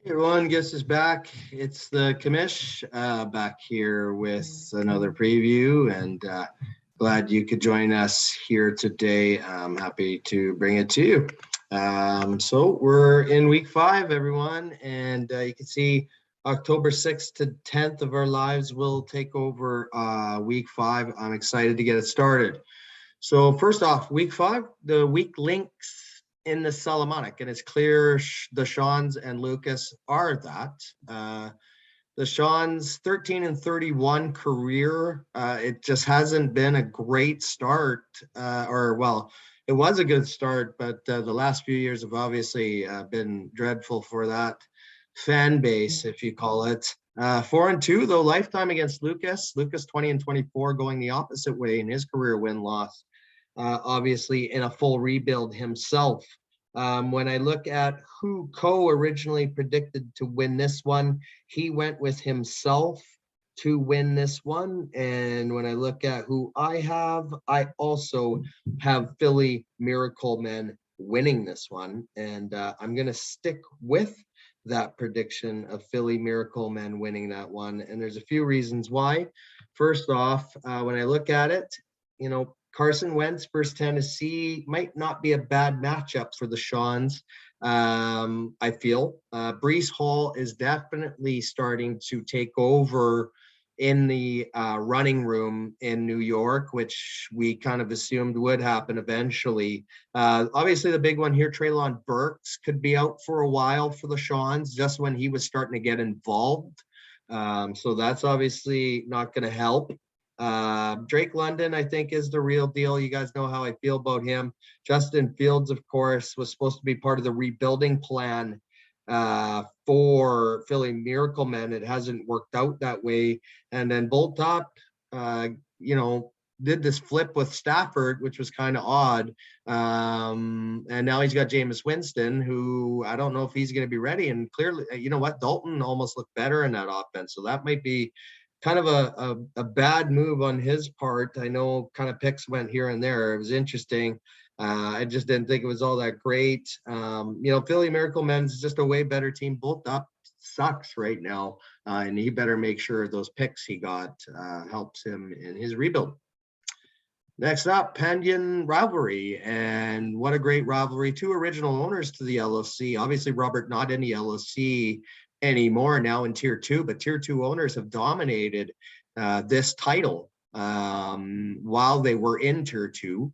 Hey everyone, guess is back. It's the commish back here with another preview, and glad you could join us here today. I'm happy to bring it to you. So we're in week 5, everyone, and you can see October 6th to 10th of our lives will take over week 5. I'm excited to get it started. So first off, week 5, the weak links in the Solomonic, and it's clear the Seans and Lucas are that. The Sean's 13-31 career, it just hasn't been a great start, it was a good start, but the last few years have obviously been dreadful for that fan base, if you call it. 4-2 though, lifetime against Lucas. Lucas 20-24, going the opposite way in his career win-loss. Obviously in a full rebuild himself. When I look at who Co originally predicted to win this one, he went with himself to win this one. And when I look at who I also have Philly Miracle Men winning this one. And I'm going to stick with that prediction of Philly Miracle Men winning that one. And there's a few reasons why. First off, when I look at it, Carson Wentz versus Tennessee might not be a bad matchup for the Seans. I feel Breece Hall is definitely starting to take over in the running room in New York, which we kind of assumed would happen eventually. Obviously, the big one here, Treylon Burks, could be out for a while for the Seans, just when he was starting to get involved. So that's obviously not going to help. Drake London, I think, is the real deal. You guys know how I feel about him. Justin Fields, of course, was supposed to be part of the rebuilding plan for Philly Miracle Men. It hasn't worked out that way. And then Bolt Top, did this flip with Stafford, which was kind of odd. And now he's got Jameis Winston, who I don't know if he's going to be ready. And clearly, you know what? Dalton almost looked better in that offense. So that might be kind of a bad move on his part. I know kind of picks went here and there. It was interesting. I just didn't think it was all that great. Philly Miracle Men's just a way better team. Bolt Up sucks right now, and he better make sure those picks he got helps him in his rebuild. Next up, Pandian rivalry, and what a great rivalry. 2 original owners to the LOC. Obviously, Robert not in the LOC anymore, now in Tier 2, but Tier 2 owners have dominated this title while they were in Tier 2.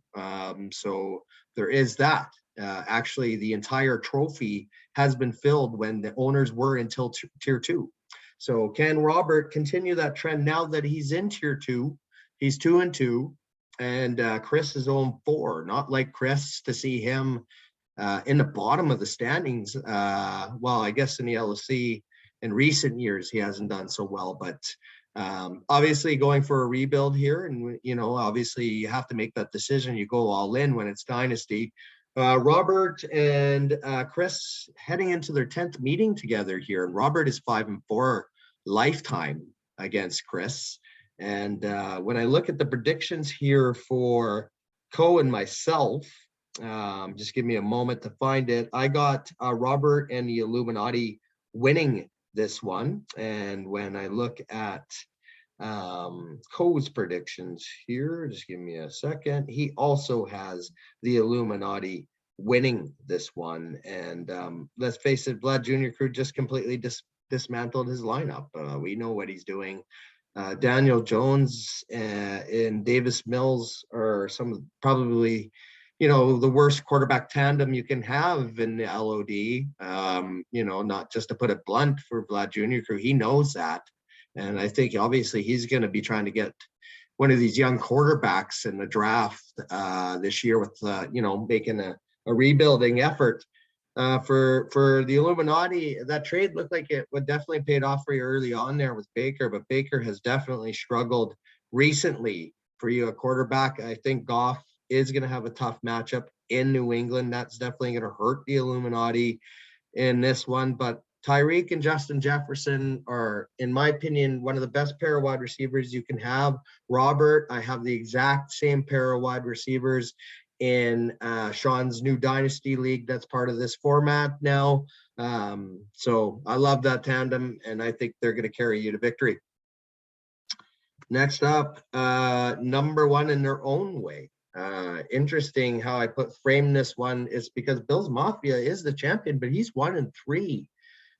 So there is that. Actually, the entire trophy has been filled when the owners were until Tier 2. So can Robert continue that trend now that he's in Tier 2? He's 2-2. And Chris is 0-4. Not like Chris to see him in the bottom of the standings. I guess in the LOC in recent years, he hasn't done so well, but obviously going for a rebuild here. And, obviously you have to make that decision. You go all in when it's dynasty. Robert and Chris heading into their 10th meeting together here. And Robert is 5-4 lifetime against Chris. And when I look at the predictions here for Co and myself, just give me a moment to find it. I got Robert and the Illuminati winning this one. And when I look at Co's predictions here, just give me a second. He also has the Illuminati winning this one. And let's face it, Vlad Jr. Crew just completely dismantled his lineup. We know what he's doing. Daniel Jones and Davis Mills are probably the worst quarterback tandem you can have in the LOD. Not just to put it blunt for Vlad Jr. Crew, he knows that. And I think obviously he's going to be trying to get one of these young quarterbacks in the draft this year with, making a rebuilding effort. For the Illuminati, that trade looked like it would definitely paid off for you early on there with Baker, but Baker has definitely struggled recently for you, a quarterback. I think Goff is going to have a tough matchup in New England. That's definitely going to hurt the Illuminati in this one, but Tyreek and Justin Jefferson are, in my opinion, one of the best pair of wide receivers you can have. Robert, I have the exact same pair of wide receivers in Sean's new Dynasty League that's part of this format now. So I love that tandem, and I think they're going to carry you to victory. Next up, number one in their own way. Interesting how I frame this one is because Bill's Mafia is the champion, but he's 1-3.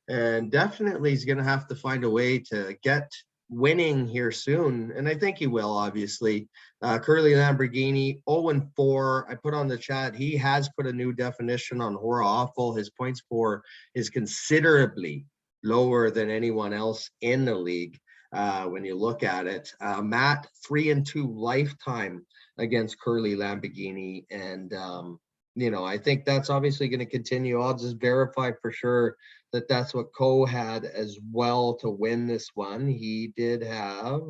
And definitely he's going to have to find a way to get winning here soon. And I think he will, obviously. Curly Lamborghini, 0-4. I put on the chat, he has put a new definition on Horror Awful. His points for is considerably lower than anyone else in the league when you look at it. Matt, 3-2 lifetime against Curly Lamborghini. And, I think that's obviously going to continue. I'll just verify for sure that that's what Cole had as well to win this one. He did have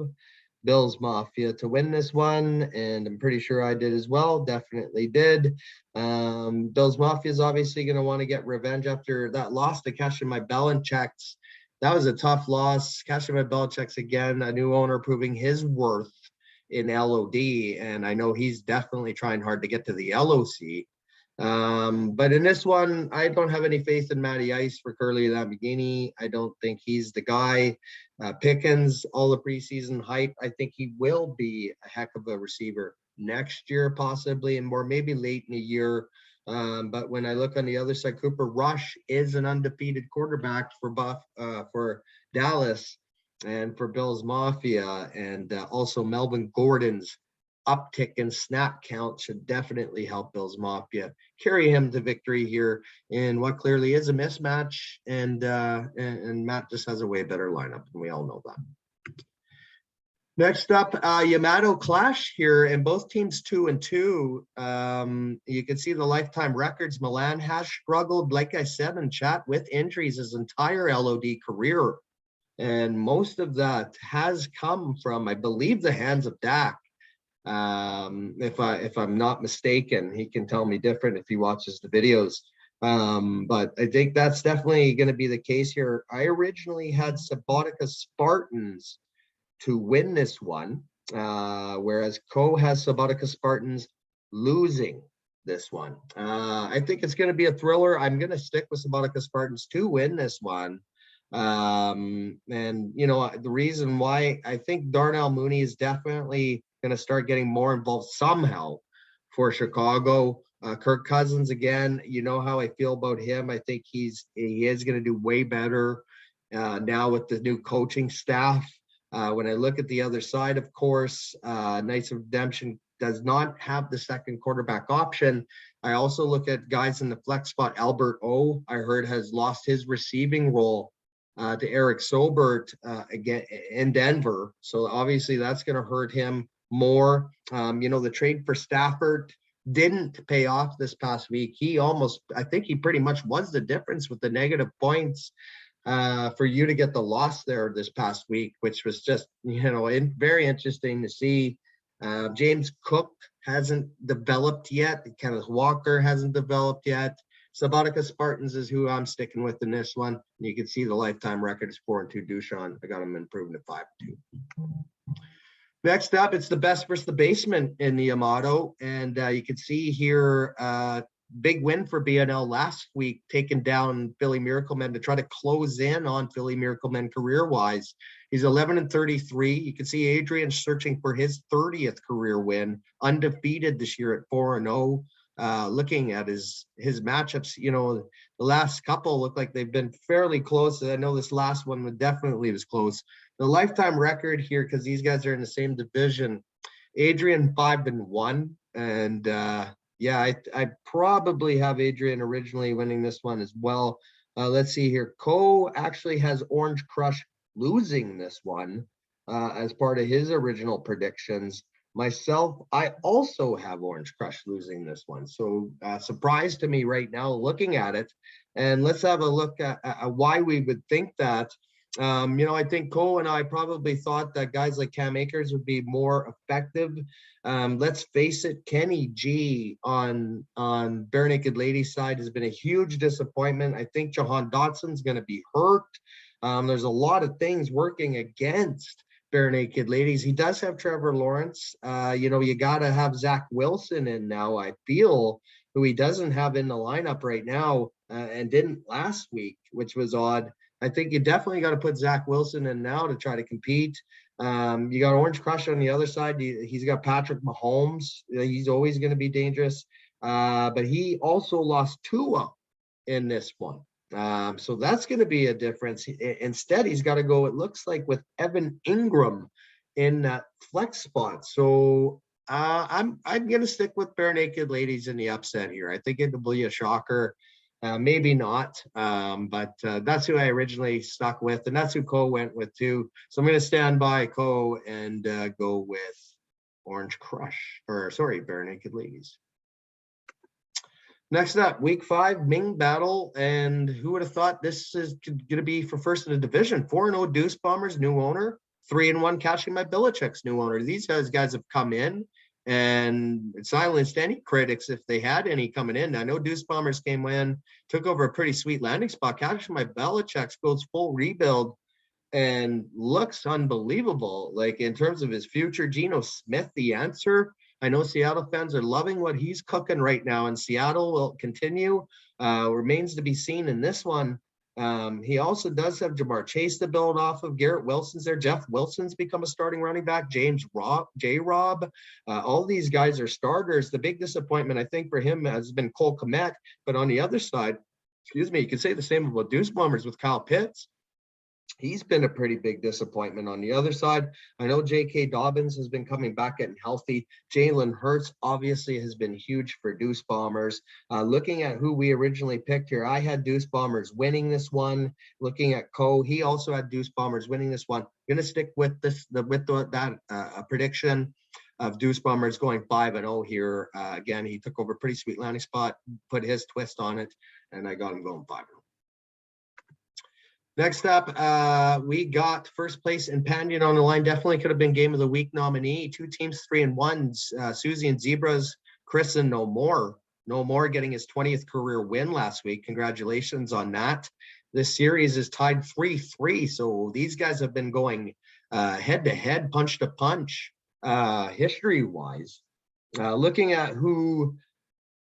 Bill's Mafia to win this one, and I'm pretty sure I did as well. Definitely did. Bill's Mafia is obviously going to want to get revenge after that loss to Cashing My Belichick's. That was a tough loss. Cashing My Belichick's again, a new owner proving his worth in LOD, and I know he's definitely trying hard to get to the LOC. But in this one, I don't have any faith in Matty Ice for Curly Lamborghini. I don't think he's the guy. Pickens, all the preseason hype, I think he will be a heck of a receiver next year, possibly, and more maybe late in the year. But when I look on the other side, Cooper Rush is an undefeated quarterback for Dallas and for Bill's Mafia, and also Melvin Gordon's uptick in snap count should definitely help Bill's Mafia carry him to victory here in what clearly is a mismatch. And Matt just has a way better lineup, and we all know that. Next up, Yamato Clash here, and both teams 2-2. You can see the lifetime records. Milan has struggled, like I said in chat, with injuries his entire LOD career. And most of that has come from, I believe, the hands of Dak. If I'm not mistaken, he can tell me different if he watches the videos. But I think that's definitely going to be the case here. I originally had Subotica Spartans to win this one, whereas Co has Subotica Spartans losing this one. I think it's going to be a thriller. I'm going to stick with Subotica Spartans to win this one. And the reason why, I think Darnell Mooney is definitely going to start getting more involved somehow for Chicago. Kirk Cousins, again, you know how I feel about him. I think he is going to do way better now with the new coaching staff. When I look at the other side, of course, Knights of Redemption does not have the second quarterback option. I also look at guys in the flex spot. Albert O, I heard, has lost his receiving role to Eric Sobert again in Denver. So obviously that's going to hurt him more. The trade for Stafford didn't pay off this past week. I think he pretty much was the difference with the negative points for you to get the loss there this past week, which was just, very interesting to see. James Cook hasn't developed yet. Kenneth Walker hasn't developed yet. Subotica Spartans is who I'm sticking with in this one. You can see the lifetime record is 4-2 Dushan. I got him improving to 5-2. Next up, it's the best versus the basement in the Yamato. And you can see here, big win for BNL last week, taking down Philly Miraclemen to try to close in on Philly Miraclemen career-wise. He's 11-33. You can see Adrian searching for his 30th career win, undefeated this year at 4-0. Looking at his matchups, the last couple look like they've been fairly close. I know this last one definitely was close. The lifetime record here, because these guys are in the same division, Adrian 5-1, and I probably have Adrian originally winning this one as well. Let's see here. Co actually has Orange Crush losing this one as part of his original predictions. Myself, I also have Orange Crush losing this one. So surprise to me right now looking at it. And let's have a look at why we would think that. I think Cole and I probably thought that guys like Cam Akers would be more effective. Let's face it, Kenny G on Bare Naked Ladies side has been a huge disappointment. I think Jahan Dotson's going to be hurt. There's a lot of things working against Bare Naked Ladies. He does have Trevor Lawrence. You got to have Zach Wilson in now, I feel, who he doesn't have in the lineup right now and didn't last week, which was odd. I think you definitely got to put Zach Wilson in now to try to compete. You got Orange Crush on the other side. He's got Patrick Mahomes. He's always going to be dangerous. But he also lost Tua in this one. So that's going to be a difference. Instead, he's got to go, it looks like, with Evan Ingram in that flex spot. So I'm going to stick with Bare Naked Ladies in the upset here. I think it will be a shocker. Maybe not, but that's who I originally stuck with, and that's who Cole went with too. So I'm going to stand by Cole and go with Orange Crush, Bare Naked Ladies. Next up, week 5, Ming Battle, and who would have thought this is going to be for first in the division? 4-0 Deuce Bombers, new owner. 3-1 Catching My Belichick's new owner. These guys have come in and silenced any critics if they had any coming in. I know Deuce Bombers came in, took over a pretty sweet landing spot. Catching My Belichick's goes full rebuild and looks unbelievable. Like in terms of his future, Geno Smith, the answer. I know Seattle fans are loving what he's cooking right now, and Seattle will continue. Remains to be seen in this one. He also does have Jamar Chase to build off of. Garrett Wilson's there. Jeff Wilson's become a starting running back. J-Rob. All these guys are starters. The big disappointment, I think, for him has been Cole Kmet. But on the other side, you could say the same about Deuce Bombers with Kyle Pitts. He's been a pretty big disappointment. On the other side, I know J.K. Dobbins has been coming back getting healthy. Jalen Hurts obviously has been huge for Deuce Bombers. Looking at who we originally picked here, I had Deuce Bombers winning this one. Looking at Cole, he also had Deuce Bombers winning this one. I'm going to stick with that prediction of Deuce Bombers going 5-0 here. Again, he took over a pretty sweet landing spot, put his twist on it, and I got him going 5-0. Next up, we got first place in Pandian on the line. Definitely could have been Game of the Week nominee. 2 teams, 3-1s. Susie and Zebras, Chris and No More. No More getting his 20th career win last week. Congratulations on that. This series is tied 3-3. So these guys have been going head-to-head, punch-to-punch, history-wise. Looking at who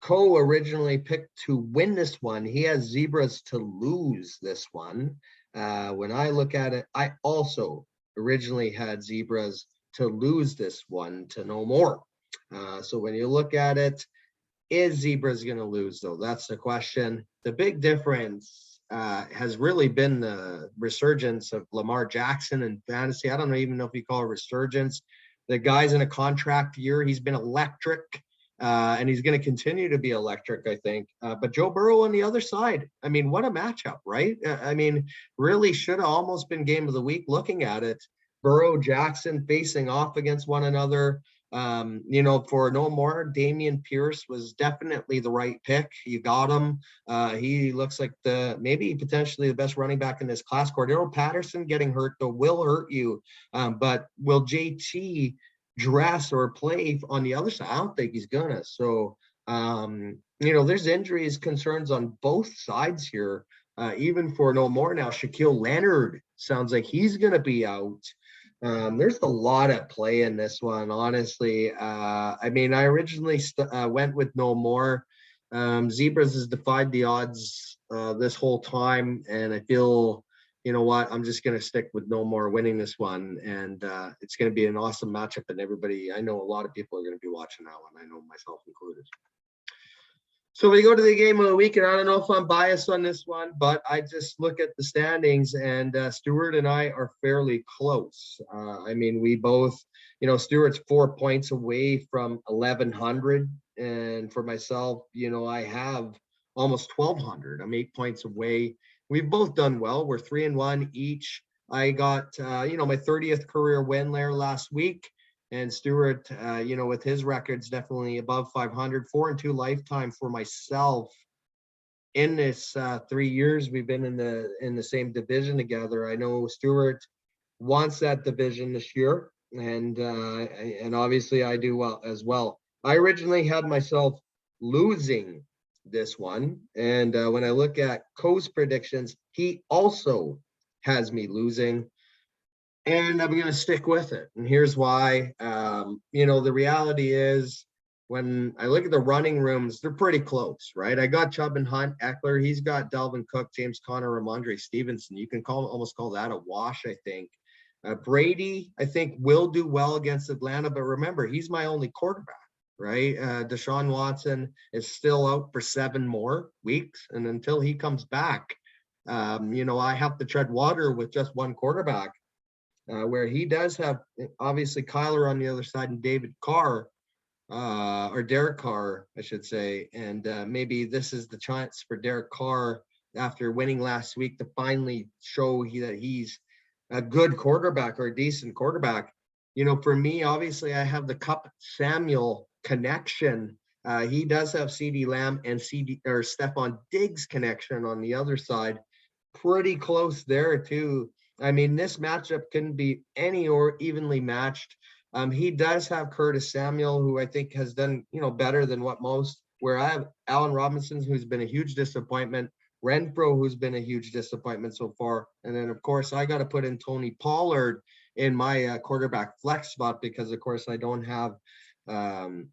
Cole originally picked to win this one, he has Zebras to lose this one. When I look at it, I also originally had Zebras to lose this one to No More. So when you look at it, is Zebras going to lose, though? That's the question. The big difference has really been the resurgence of Lamar Jackson in fantasy. I don't even know if you call it resurgence. The guy's in a contract year. He's been electric. And he's going to continue to be electric, I think. But Joe Burrow on the other side, I mean, what a matchup, right? Really should have almost been Game of the Week looking at it. Burrow, Jackson facing off against one another. For No More, Dameon Pierce was definitely the right pick. You got him. He looks like maybe potentially the best running back in this class. Cordero Patterson getting hurt, though, will hurt you. But will JT dress or play on the other side? I don't think he's gonna. So there's injuries concerns on both sides here. Even for No More now, Shaquille Leonard sounds like he's gonna be out. There's a lot at play in this one, honestly. I originally went with No More. Zebras has defied the odds this whole time, and I feel, you know what, I'm just going to stick with No More winning this one, and it's going to be an awesome matchup, and I know a lot of people are going to be watching that one, I know myself included. So we go to the Game of the Week, and I don't know if I'm biased on this one, but I just look at the standings, and Stuart and I are fairly close. We both, Stuart's 4 points away from 1,100, and for myself, I have almost 1,200. I'm 8 points away. We've both done well. We're 3-1 each. I got, my 30th career win there last week. And Stuart, with his records definitely above 500, 4-2 lifetime for myself. In this 3 years we've been in the same division together. I know Stuart wants that division this year, and obviously I do well as well. I originally had myself losing this one, and when I look at Co's predictions, he also has me losing. and I'm going to stick with it. And here's why. The reality is when I look at the running rooms, they're pretty close, right? I got Chubb and Hunt, Eckler. He's got Delvin Cook, James Conner, Ramondre Stevenson. You can almost call that a wash, I think. Brady, I think, will do well against Atlanta, but remember, he's my only quarterback, right? Deshaun Watson is still out for 7 more weeks, and until he comes back, I have to tread water with just one quarterback. Where he does have obviously Kyler on the other side and David Carr, or Derek Carr, I should say. And maybe this is the chance for Derek Carr after winning last week to finally show that he's a good quarterback or a decent quarterback. For me, obviously, I have the Cup Samuel connection. He does have CeeDee Lamb and Stephon Diggs connection on the other side. Pretty close there, too. I mean, this matchup couldn't be any or evenly matched. He does have Curtis Samuel, who I think has done, better than what most. Where I have Allen Robinson, who's been a huge disappointment, Renfro, who's been a huge disappointment so far, and then of course I got to put in Tony Pollard in my quarterback flex spot because of course I don't have Deshaun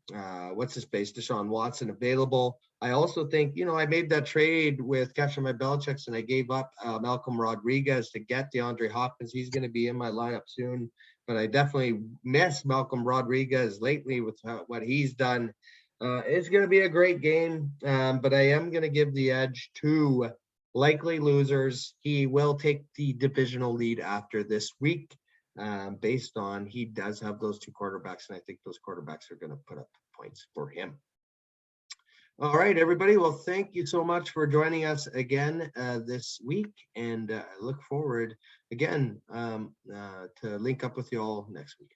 Watson available. I also think, I made that trade with Catching My Belichick's and I gave up Malcolm Rodriguez to get DeAndre Hopkins. He's going to be in my lineup soon, but I definitely miss Malcolm Rodriguez lately with what he's done. It's going to be a great game, but I am going to give the edge to likely losers. He will take the divisional lead after this week. Based on he does have those 2 quarterbacks, and I think those quarterbacks are going to put up points for him. All right, everybody. Well, thank you so much for joining us again this week, and I look forward again to link up with you all next week.